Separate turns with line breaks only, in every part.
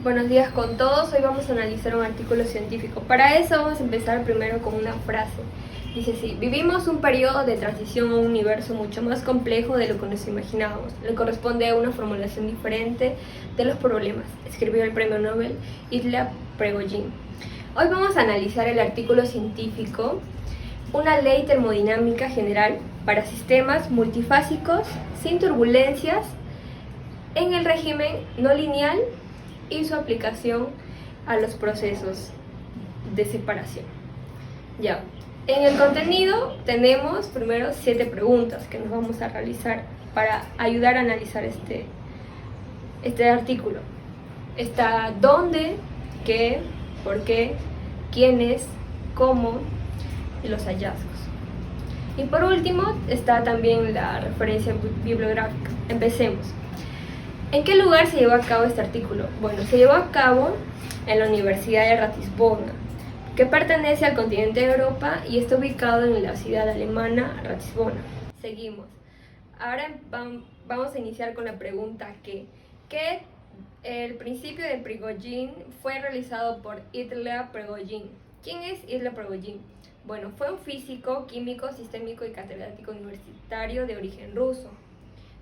Buenos días con todos, hoy vamos a analizar un artículo científico. Para eso vamos a empezar primero con una frase. Dice así: vivimos un periodo de transición a un universo mucho más complejo de lo que nos imaginábamos. Le corresponde a una formulación diferente de los problemas, escribió el premio Nobel Ilya Prigogine. Hoy vamos a analizar el artículo científico Una ley termodinámica general para sistemas multifásicos sin turbulencias en el régimen no lineal y su aplicación a los procesos de separación. Ya, en el contenido tenemos primero 7 preguntas que nos vamos a realizar para ayudar a analizar este artículo. Está dónde, qué, por qué, quiénes, cómo y los hallazgos. Y por último está también la referencia bibliográfica. Empecemos. ¿En qué lugar se llevó a cabo este artículo? Bueno, se llevó a cabo en la Universidad de Ratisbona, que pertenece al continente de Europa y está ubicado en la ciudad alemana Ratisbona. Seguimos. Ahora vamos a iniciar con la pregunta ¿qué? El principio de Prigogine fue realizado por Ilya Prigogine. ¿Quién es Ilya Prigogine? Bueno, fue un físico, químico, sistémico y catedrático universitario de origen ruso.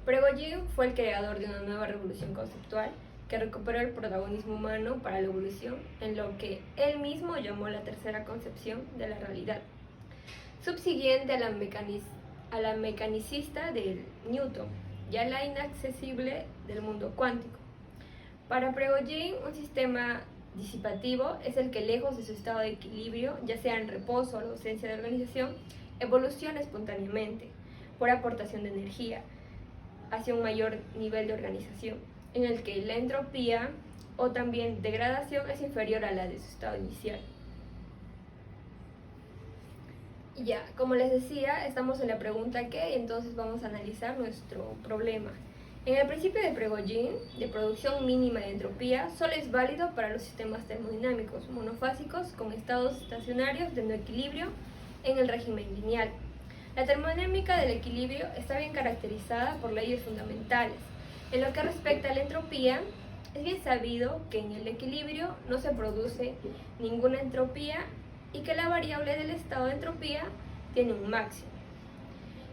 Prigogine fue el creador de una nueva revolución conceptual que recuperó el protagonismo humano para la evolución en lo que él mismo llamó la tercera concepción de la realidad, subsiguiente a la mecanicista de Newton y a la inaccesible del mundo cuántico. Para Prigogine, un sistema disipativo es el que, lejos de su estado de equilibrio, ya sea en reposo o la ausencia de organización, evoluciona espontáneamente por aportación de energía hacia un mayor nivel de organización, en el que la entropía o también degradación es inferior a la de su estado inicial. Ya, como les decía, estamos en la pregunta ¿qué? Entonces vamos a analizar nuestro problema. En el principio de Prigogine, de producción mínima de entropía, solo es válido para los sistemas termodinámicos monofásicos con estados estacionarios de no equilibrio en el régimen lineal. La termodinámica del equilibrio está bien caracterizada por leyes fundamentales. En lo que respecta a la entropía, es bien sabido que en el equilibrio no se produce ninguna entropía y que la variable del estado de entropía tiene un máximo,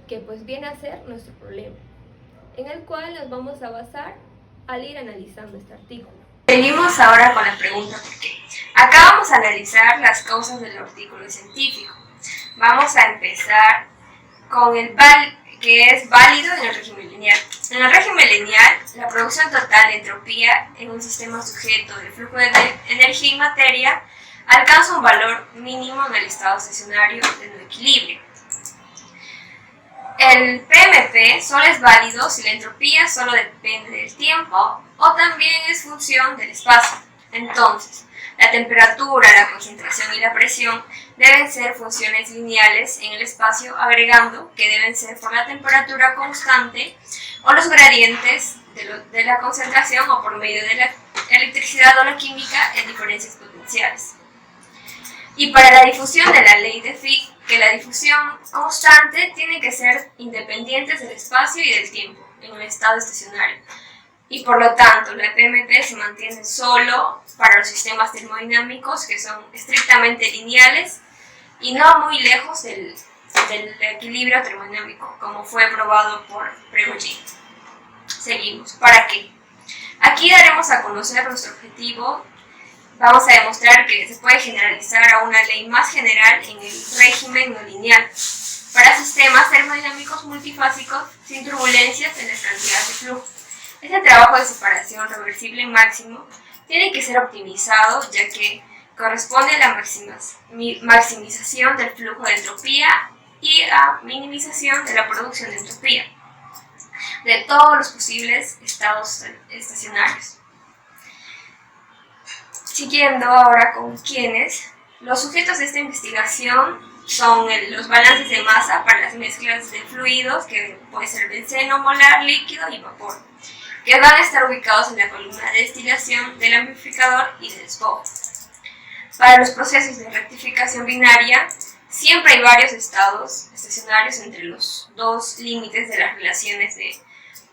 que pues viene a ser nuestro problema, en el cual nos vamos a basar al ir analizando este artículo. Seguimos ahora con la pregunta ¿por qué? Acá vamos a analizar las causas del artículo científico. Vamos a empezar con el que es válido en el régimen lineal. En el régimen lineal, la producción total de entropía en un sistema sujeto de flujo de energía y materia alcanza un valor mínimo en el estado estacionario de no equilibrio. El PMP solo es válido si la entropía solo depende del tiempo o también es función del espacio. Entonces, la temperatura, la concentración y la presión deben ser funciones lineales en el espacio, agregando que deben ser por la temperatura constante o los gradientes de la concentración o por medio de la electricidad o la química en diferencias potenciales. Y para la difusión de la ley de Fick, que la difusión constante tiene que ser independientes del espacio y del tiempo en un estado estacionario. Y por lo tanto, la PMP se mantiene solo para los sistemas termodinámicos que son estrictamente lineales y no muy lejos del equilibrio termodinámico, como fue probado por Prigogine. Seguimos. ¿Para qué? Aquí daremos a conocer nuestro objetivo. Vamos a demostrar que se puede generalizar a una ley más general en el régimen no lineal para sistemas termodinámicos multifásicos sin turbulencias en las cantidades de flujo. Este trabajo de separación reversible máximo tiene que ser optimizado, ya que corresponde a la maximización del flujo de entropía y a minimización de la producción de entropía de todos los posibles estados estacionarios. Siguiendo ahora con quiénes, los sujetos de esta investigación son los balances de masa para las mezclas de fluidos, que puede ser benceno, molar, líquido y vapor, que van a estar ubicados en la columna de destilación del amplificador y del despojo. Para los procesos de rectificación binaria, siempre hay varios estados estacionarios entre los dos límites de las relaciones de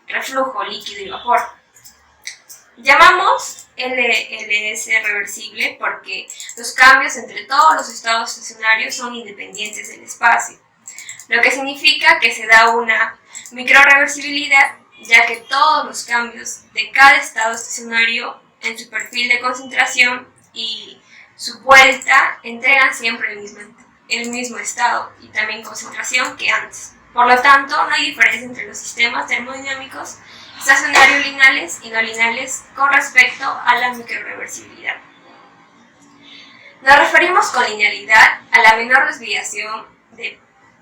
reflujo, líquido y vapor. Llamamos LLS reversible porque los cambios entre todos los estados estacionarios son independientes del espacio, lo que significa que se da una microreversibilidad, ya que todos los cambios de cada estado estacionario en su perfil de concentración y su vuelta entregan siempre el mismo estado y también concentración que antes. Por lo tanto, no hay diferencia entre los sistemas termodinámicos estacionarios lineales y no lineales con respecto a la microreversibilidad. Nos referimos con linealidad a la menor desviación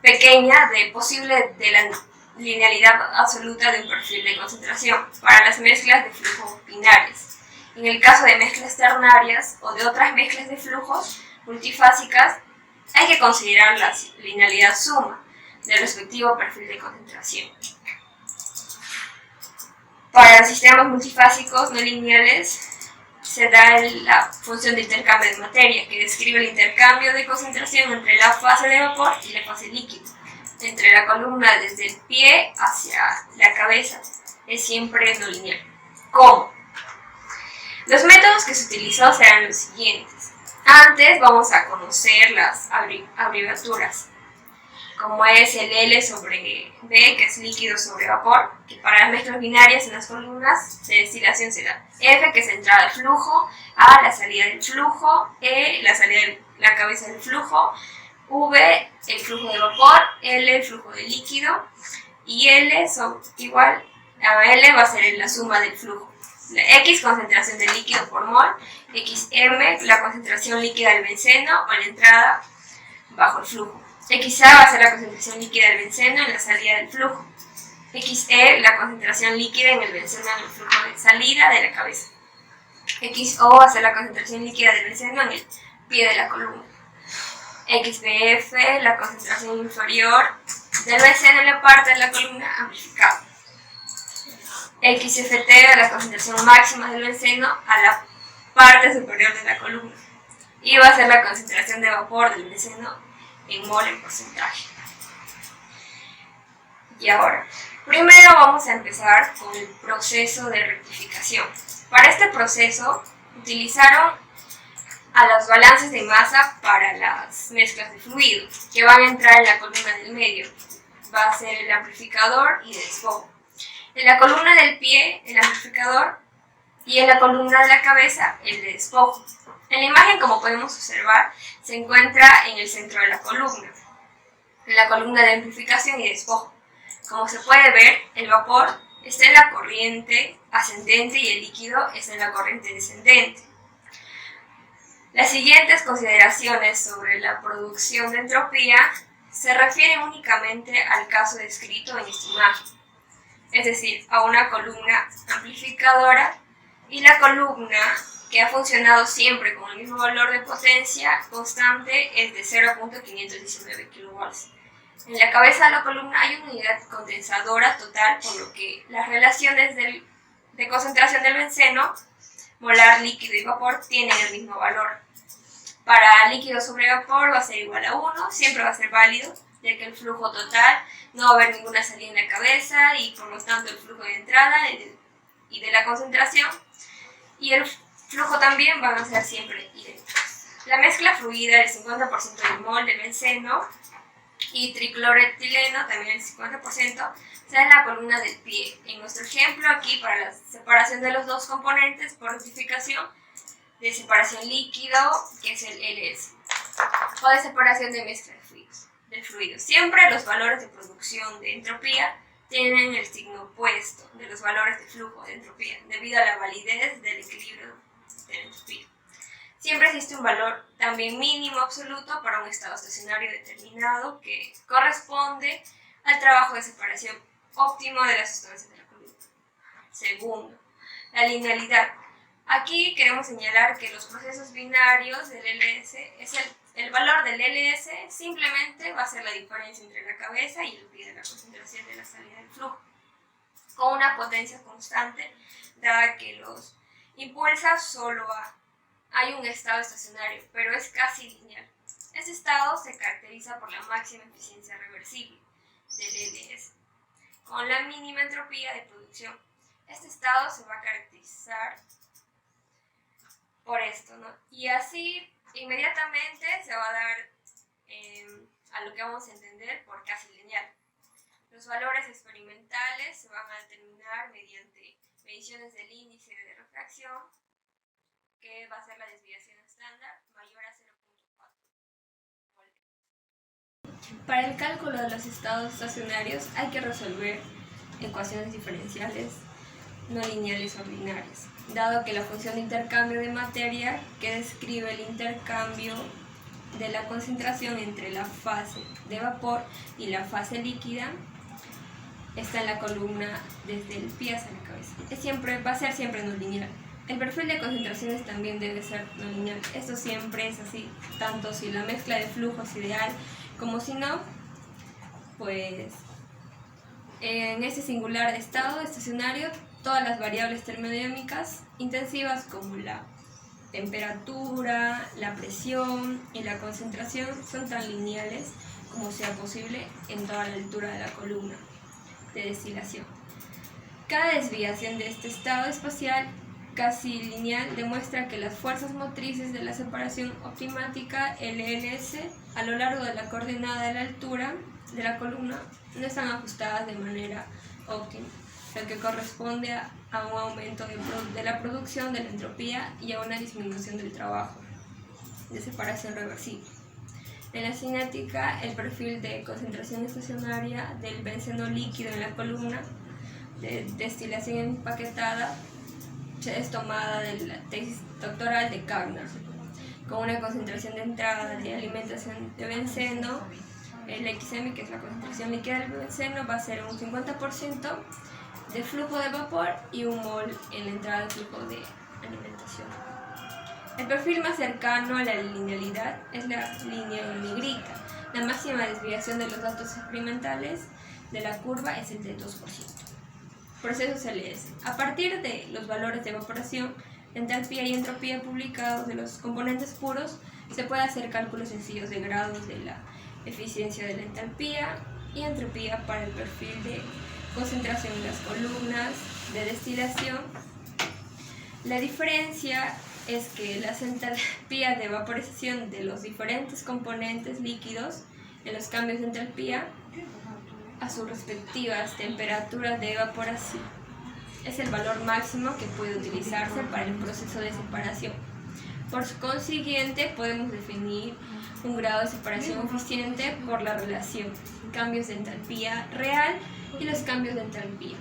pequeña posible de la linealidad absoluta de un perfil de concentración para las mezclas de flujos binarias. En el caso de mezclas ternarias o de otras mezclas de flujos multifásicas, hay que considerar la linealidad suma del respectivo perfil de concentración. Para los sistemas multifásicos no lineales se da la función de intercambio de materia, que describe el intercambio de concentración entre la fase de vapor y la fase líquida, entre la columna desde el pie hacia la cabeza. Es siempre no lineal. ¿Cómo? Los métodos que se utilizó serán los siguientes. Antes vamos a conocer las abreviaturas, como es el L sobre B, que es líquido sobre vapor, que para las mezclas binarias en las columnas de destilación se da F, que es entrada del flujo, A, la salida del flujo, E, la salida de la cabeza del flujo, V, el flujo de vapor, L, el flujo de líquido, y L son igual a L va a ser la suma del flujo. La X, concentración de líquido por mol, XM, la concentración líquida del benceno o la entrada bajo el flujo. XA va a ser la concentración líquida del benceno en la salida del flujo. XE, la concentración líquida en el benceno en el flujo de salida de la cabeza. XO va a ser la concentración líquida del benceno en el pie de la columna. XBF, la concentración inferior del benceno en la parte de la columna amplificada. XFT, la concentración máxima del benceno a la parte superior de la columna. Y va a ser la concentración de vapor del benceno en mol en porcentaje. Y ahora, primero vamos a empezar con el proceso de rectificación. Para este proceso utilizaron a los balances de masa para las mezclas de fluido que van a entrar en la columna del medio. Va a ser el amplificador y el desfogo. En la columna del pie, el amplificador, y en la columna de la cabeza, el de despojo. En la imagen, como podemos observar, se encuentra en el centro de la columna, en la columna de amplificación y despojo. Como se puede ver, el vapor está en la corriente ascendente y el líquido está en la corriente descendente. Las siguientes consideraciones sobre la producción de entropía se refieren únicamente al caso descrito en esta imagen, es decir, a una columna amplificadora y la columna que ha funcionado siempre con el mismo valor de potencia constante es de 0.519 kV. En la cabeza de la columna hay una unidad condensadora total, por lo que las relaciones de concentración del benceno, molar, líquido y vapor tienen el mismo valor. Para líquido sobre vapor va a ser igual a 1, siempre va a ser válido, ya que el flujo total no va a haber ninguna salida en la cabeza y por lo tanto el flujo de entrada y de la concentración y el flujo también van a ser siempre idénticos. La mezcla fluida del 50% del mol de benceno y tricloretileno, también el 50%, será en la columna del pie. En nuestro ejemplo aquí, para la separación de los dos componentes por rectificación de separación líquido, que es el LS, o de separación de mezcla del fluido. Siempre los valores de producción de entropía tienen el signo opuesto de los valores de flujo de entropía, debido a la validez del equilibrio de la entropía. Siempre existe un valor también mínimo absoluto para un estado estacionario determinado que corresponde al trabajo de separación óptimo de las sustancias de la columna. Segundo, la linealidad. Aquí queremos señalar que los procesos binarios del LS es el valor del LS simplemente va a ser la diferencia entre la cabeza y el pie de la concentración de la salida del flujo, con una potencia constante, dada que los impulsa solo hay un estado estacionario, pero es casi lineal. Este estado se caracteriza por la máxima eficiencia reversible del LS, con la mínima entropía de producción. Este estado se va a caracterizar por esto, ¿no? Y así inmediatamente se va a dar a lo que vamos a entender por casi lineal. Los valores experimentales se van a determinar mediante mediciones del índice de refracción, que va a ser la desviación estándar mayor a 0.4. Para el cálculo de los estados estacionarios hay que resolver ecuaciones diferenciales no lineales ordinarias, dado que la función de intercambio de materia que describe el intercambio de la concentración entre la fase de vapor y la fase líquida está en la columna desde el pie hacia la cabeza. Va a ser siempre no lineal. El perfil de concentraciones también debe ser no lineal. Esto siempre es así, tanto si la mezcla de flujo es ideal como si no, pues en ese singular estado estacionario todas las variables termodinámicas intensivas como la temperatura, la presión y la concentración son tan lineales como sea posible en toda la altura de la columna de destilación. Cada desviación de este estado espacial casi lineal demuestra que las fuerzas motrices de la separación optimática LLS a lo largo de la coordenada de la altura de la columna no están ajustadas de manera óptima, lo que corresponde a un aumento de la producción de la entropía y a una disminución del trabajo de separación reversible. En la cinética, el perfil de concentración estacionaria del benceno líquido en la columna de destilación empaquetada es tomada de la tesis doctoral de Carner, con una concentración de entrada de alimentación de benceno. El XM, que es la concentración líquida del benceno, va a ser un 50% de flujo de vapor y 1 mol en la entrada de flujo de alimentación. El perfil más cercano a la linealidad es la línea en negrita. La máxima desviación de los datos experimentales de la curva es el de 2%. Procesos LS. A partir de los valores de evaporación, entalpía y entropía publicados de los componentes puros, se puede hacer cálculos sencillos de grados de la eficiencia de la entalpía y entropía para el perfil de concentración en las columnas de destilación. La diferencia es que las entalpías de vaporización de los diferentes componentes líquidos en los cambios de entalpía a sus respectivas temperaturas de evaporación es el valor máximo que puede utilizarse para el proceso de separación. Por consiguiente, podemos definir un grado de separación eficiente por la relación cambios de entalpía real y los cambios de entalpía,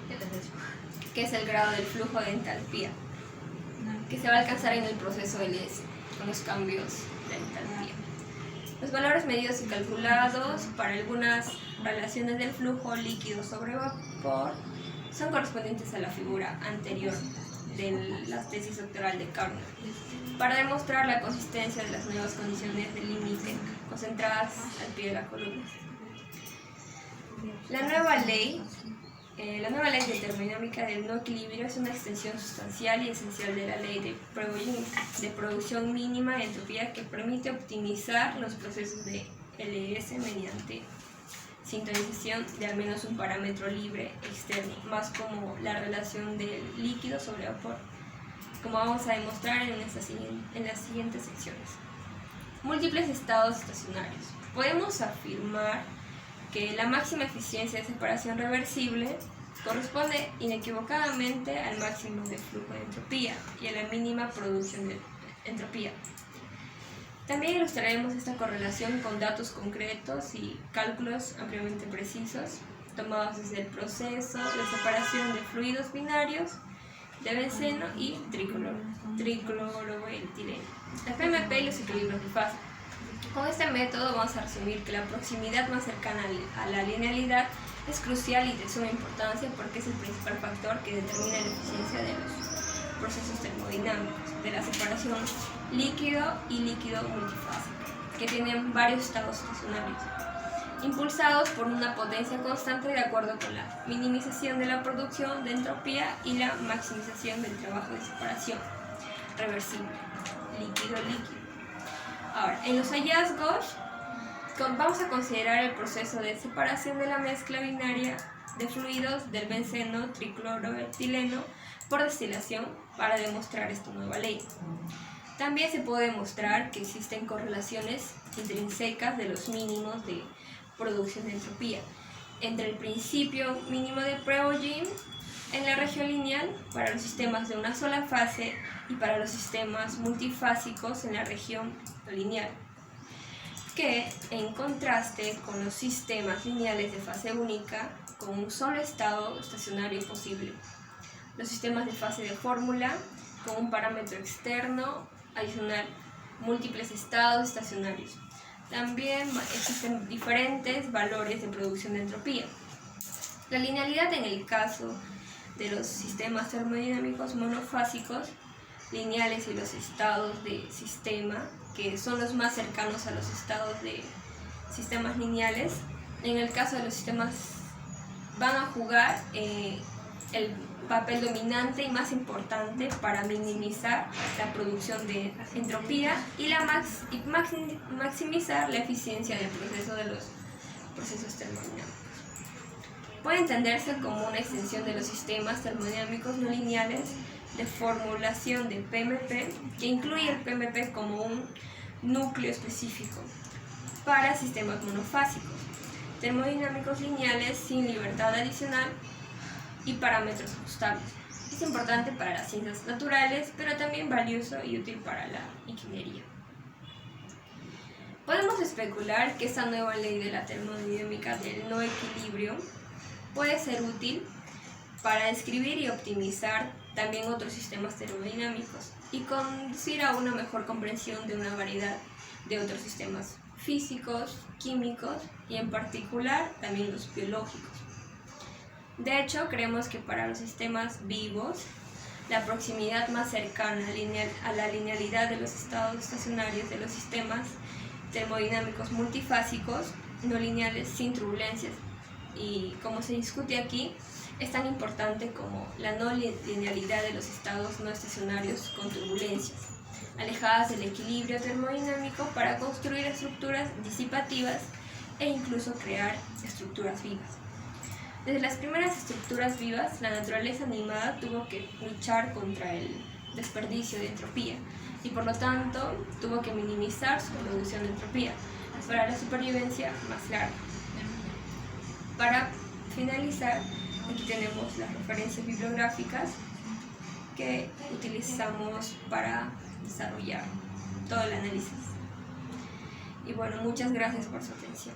que es el grado del flujo de entalpía que se va a alcanzar en el proceso LS con los cambios de entalpía. Los valores medidos y calculados para algunas relaciones del flujo líquido sobre vapor son correspondientes a la figura anterior de la tesis doctoral de Carner, para demostrar la consistencia de las nuevas condiciones de límite concentradas al pie de la columna. La nueva ley de termodinámica del no equilibrio es una extensión sustancial y esencial de la ley de producción mínima de entropía que permite optimizar los procesos de LS mediante sintonización de al menos un parámetro libre externo, más como la relación del líquido sobre vapor, como vamos a demostrar en las siguientes secciones. Múltiples estados estacionarios. Podemos afirmar que la máxima eficiencia de separación reversible corresponde inequívocamente al máximo de flujo de entropía y a la mínima producción de entropía. También ilustraremos esta correlación con datos concretos y cálculos ampliamente precisos tomados desde el proceso de separación de fluidos binarios de benceno y tricloroetileno, la PMP y los equilibrios de fase. Con este método vamos a resumir que la proximidad más cercana a la linealidad es crucial y de suma importancia porque es el principal factor que determina la eficiencia de los procesos termodinámicos de la separación líquido y líquido multifásico, que tienen varios estados estacionarios, impulsados por una potencia constante de acuerdo con la minimización de la producción de entropía y la maximización del trabajo de separación reversible, líquido-líquido. Ahora, en los hallazgos vamos a considerar el proceso de separación de la mezcla binaria de fluidos del benceno tricloroetileno por destilación para demostrar esta nueva ley. También se puede demostrar que existen correlaciones intrínsecas de los mínimos de producción de entropía entre el principio mínimo de Prigogine en la región lineal para los sistemas de una sola fase y para los sistemas multifásicos en la región lineal, que en contraste con los sistemas lineales de fase única con un solo estado estacionario posible, los sistemas de fase de fórmula con un parámetro externo adicional, múltiples estados estacionarios. También existen diferentes valores de producción de entropía. La linealidad en el caso de los sistemas termodinámicos monofásicos lineales y los estados de sistema, que son los más cercanos a los estados de sistemas lineales. En el caso de los sistemas van a jugar el papel dominante y más importante para minimizar la producción de entropía y maximizar la eficiencia del proceso de los procesos termodinámicos. Puede entenderse como una extensión de los sistemas termodinámicos no lineales de formulación de PMP, que incluye el PMP como un núcleo específico para sistemas monofásicos, termodinámicos lineales sin libertad adicional y parámetros ajustables. Es importante para las ciencias naturales, pero también valioso y útil para la ingeniería. Podemos especular que esta nueva ley de la termodinámica del no equilibrio puede ser útil para describir y optimizar también otros sistemas termodinámicos y conducir a una mejor comprensión de una variedad de otros sistemas físicos, químicos y en particular también los biológicos. De hecho, creemos que para los sistemas vivos, la proximidad más cercana a la linealidad de los estados estacionarios de los sistemas termodinámicos multifásicos no lineales sin turbulencias, y como se discute aquí, es tan importante como la no linealidad de los estados no estacionarios con turbulencias, alejadas del equilibrio termodinámico para construir estructuras disipativas e incluso crear estructuras vivas. Desde las primeras estructuras vivas, la naturaleza animada tuvo que luchar contra el desperdicio de entropía y por lo tanto tuvo que minimizar su producción de entropía para la supervivencia más larga. Para finalizar, aquí tenemos las referencias bibliográficas que utilizamos para desarrollar todo el análisis. Y bueno, muchas gracias por su atención.